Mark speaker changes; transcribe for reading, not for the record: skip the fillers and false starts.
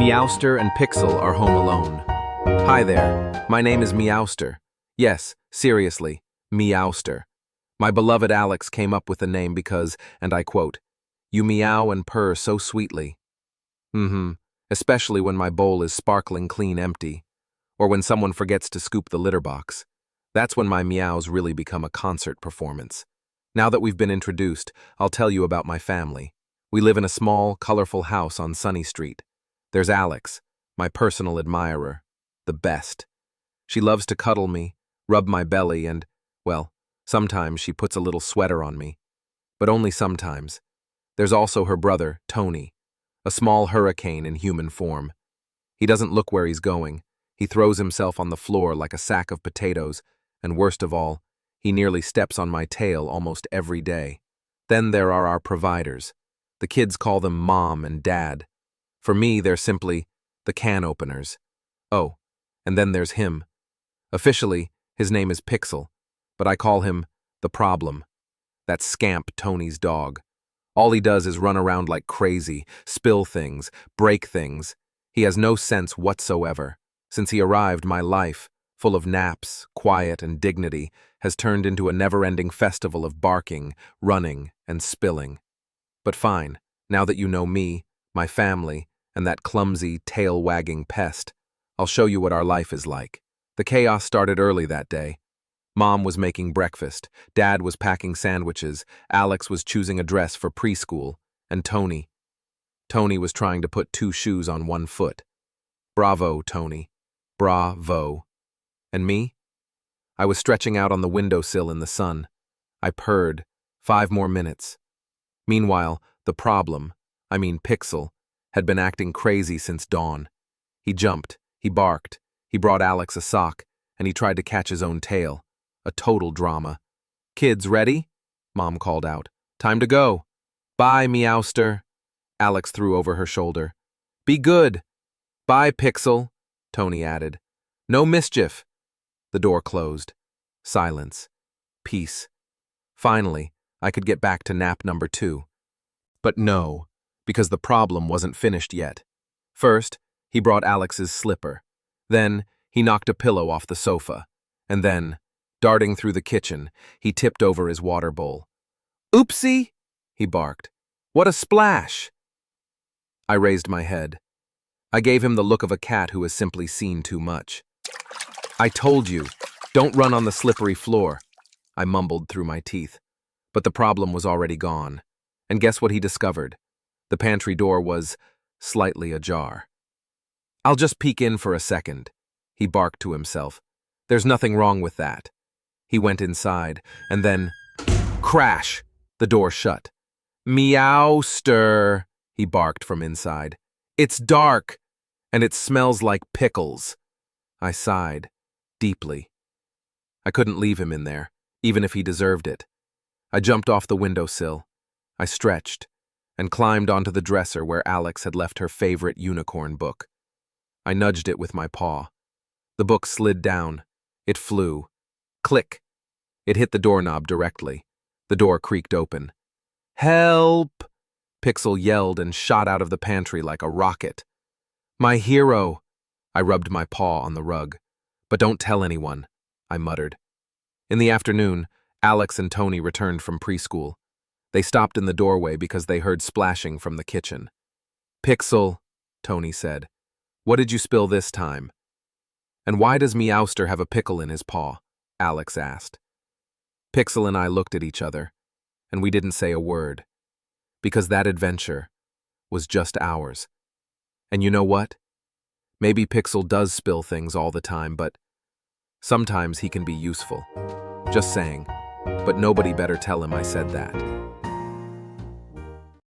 Speaker 1: Meowster and Pixel are home alone. Hi there, my name is Meowster. Yes, seriously, Meowster. My beloved Alex came up with the name because, and I quote, "You meow and purr so sweetly." Especially when my bowl is sparkling clean empty, or when someone forgets to scoop the litter box. That's when my meows really become a concert performance. Now that we've been introduced, I'll tell you about my family. We live in a small, colorful house on Sunny Street. There's Alex, my personal admirer, the best. She loves to cuddle me, rub my belly, and, well, sometimes she puts a little sweater on me. But only sometimes. There's also her brother, Tony, a small hurricane in human form. He doesn't look where he's going. He throws himself on the floor like a sack of potatoes, and worst of all, he nearly steps on my tail almost every day. Then there are our providers. The kids call them Mom and Dad. For me, they're simply the can openers. Oh, and then there's him. Officially, his name is Pixel, but I call him the problem. That scamp Tony's dog. All he does is run around like crazy, spill things, break things. He has no sense whatsoever. Since he arrived, my life, full of naps, quiet, and dignity, has turned into a never-ending festival of barking, running, and spilling. But fine, now that you know me, my family, and that clumsy, tail-wagging pest, I'll show you what our life is like. The chaos started early that day. Mom was making breakfast, Dad was packing sandwiches, Alex was choosing a dress for preschool, and Tony was trying to put two shoes on one foot. Bravo, Tony. Bravo. And me? I was stretching out on the windowsill in the sun. I purred. 5 more minutes. Meanwhile, the problem, Pixel, had been acting crazy since dawn. He jumped, he barked, he brought Alex a sock, and he tried to catch his own tail. A total drama. "Kids, ready?" Mom called out. "Time to go." "Bye, Meowster," Alex threw over her shoulder. "Be good." "Bye, Pixel," Tony added. "No mischief." The door closed. Silence. Peace. Finally, I could get back to nap number 2. But no, because the problem wasn't finished yet. First, he brought Alex's slipper. Then, he knocked a pillow off the sofa. And then, darting through the kitchen, he tipped over his water bowl. "Oopsie!" he barked. "What a splash!" I raised my head. I gave him the look of a cat who has simply seen too much. "I told you, don't run on the slippery floor," I mumbled through my teeth. But the problem was already gone. And guess what he discovered? The pantry door was slightly ajar. "I'll just peek in for a second," he barked to himself. "There's nothing wrong with that." He went inside, and then, crash, the door shut. "Meowster," he barked from inside. "It's dark, and it smells like pickles." I sighed, deeply. I couldn't leave him in there, even if he deserved it. I jumped off the windowsill. I stretched, and climbed onto the dresser where Alex had left her favorite unicorn book. I nudged it with my paw. The book slid down. It flew. Click! It hit the doorknob directly. The door creaked open. "Help!" Pixel yelled and shot out of the pantry like a rocket. "My hero!" I rubbed my paw on the rug. "But don't tell anyone," I muttered. In the afternoon, Alex and Tony returned from preschool. They stopped in the doorway because they heard splashing from the kitchen. "Pixel," Tony said, "what did you spill this time?" "And why does Meowster have a pickle in his paw?" Alex asked. Pixel and I looked at each other, and we didn't say a word, because that adventure was just ours. And you know what? Maybe Pixel does spill things all the time, but sometimes he can be useful. Just saying, but nobody better tell him I said that.